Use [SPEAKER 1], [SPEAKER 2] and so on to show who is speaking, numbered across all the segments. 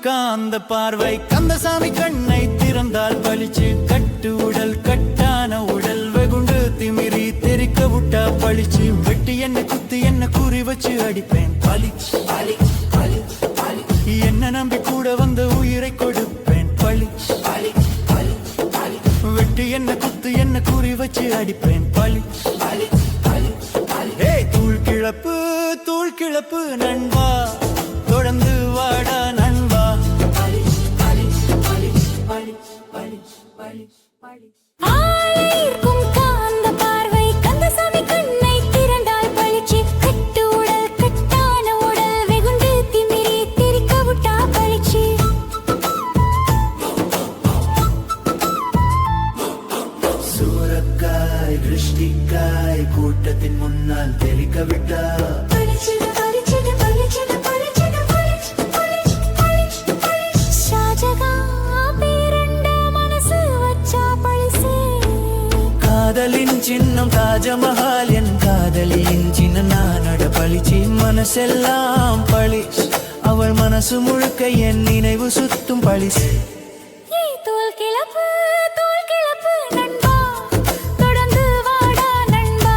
[SPEAKER 1] காந்த பார்வை கந்தசாமி கண்ணை திறந்தால் பளிச்சு கட்டு உடல் கட்டான உடல் வெகுண்டு திமிரி தெரிக்க விட்டா பளிச்சு வெட்டி என்ன குத்து என்ன குறி வச்சு அடிப்பேன் பளிச்சு என்ன நம்பி கூட வந்த உயிரை கொடுப்பேன் பளிச்சு வெட்டி என்ன குத்து என்ன குறி வச்சு அடிப்பேன் பளிச்சு தூள் கிளப்பு நண்பா தொடர்ந்து வாடா நண்பா
[SPEAKER 2] ஆளைக்கும் காந்த பார்வை கந்தசாமி கண்ணை திறந்தால் பளிச்சு கட்டு உடல் கட்டான உடல் வெகுண்டு திமிரி தெரிக்க விட்டா பளிச்சு
[SPEAKER 1] சூரக்காய் திருஷ்டிக்காய் கூட்டத்தின் முன்னால் தெரிக்க விட்டா காதலின் சின்னம் தாஜமஹால் என் காதலியின் சின்ன நானட பளிச்சி மனசெல்லாம் பளிச் அவள் மனசு முழுக்க என் நினைவு சுத்தும் பளிச்
[SPEAKER 2] தோல் கிளப்பு நண்பா தொடர்ந்து வாடா நண்பா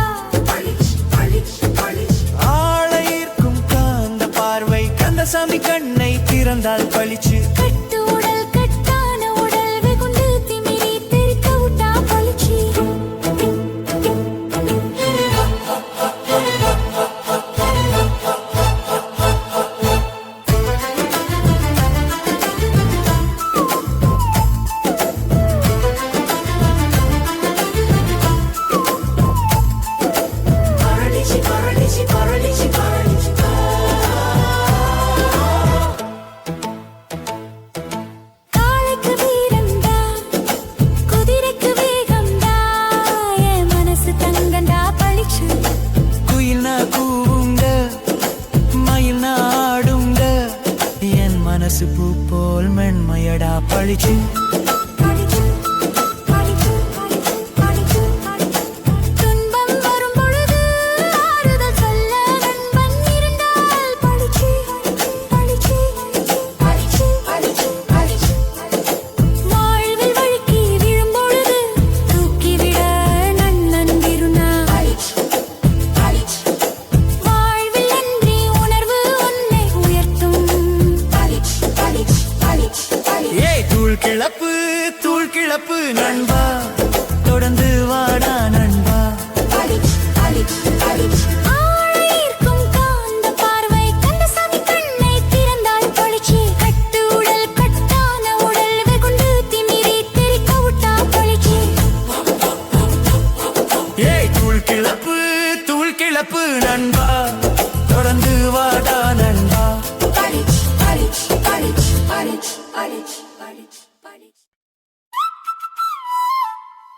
[SPEAKER 1] ஆளையிற்கும் காந்த பார்வை கந்தசாமி கண்ணை திறந்தால் பளிச்சு
[SPEAKER 2] கட்டு உடல் கட்டான உடல் வெகுண்டு திமிரி தெரிக்க விட்டா பளிச்சு
[SPEAKER 1] மனசு பூ போல் மென்மையடா பளிச்சு
[SPEAKER 2] துன்பம் வரும் பொழுது ஆறுதல் சொல்ல நண்பன் இருந்தால் பளிச்சு வாழ்வில் வழுக்கி விழும் பொழுது தூக்கிவிட நன்னன் இருந்தால் வாழ்வில் நன்றி உணர்வு உன்னை உயர்த்தும்
[SPEAKER 1] தூள் கிளப்பு நண்பா தொடர்ந்து வாடா நண்பா
[SPEAKER 2] ஆளையிற்கும் காந்த பார்வை கந்தசாமி கண்ணை திறந்தால் பளிச்சு கட்டு உடல் கட்டான உடல் வெகுண்டு திமிரி தெரிக்க விட்டா பளிச்சு
[SPEAKER 1] தூள் கிளப்பு நண்பா தொடர்ந்து வாடா நண்பா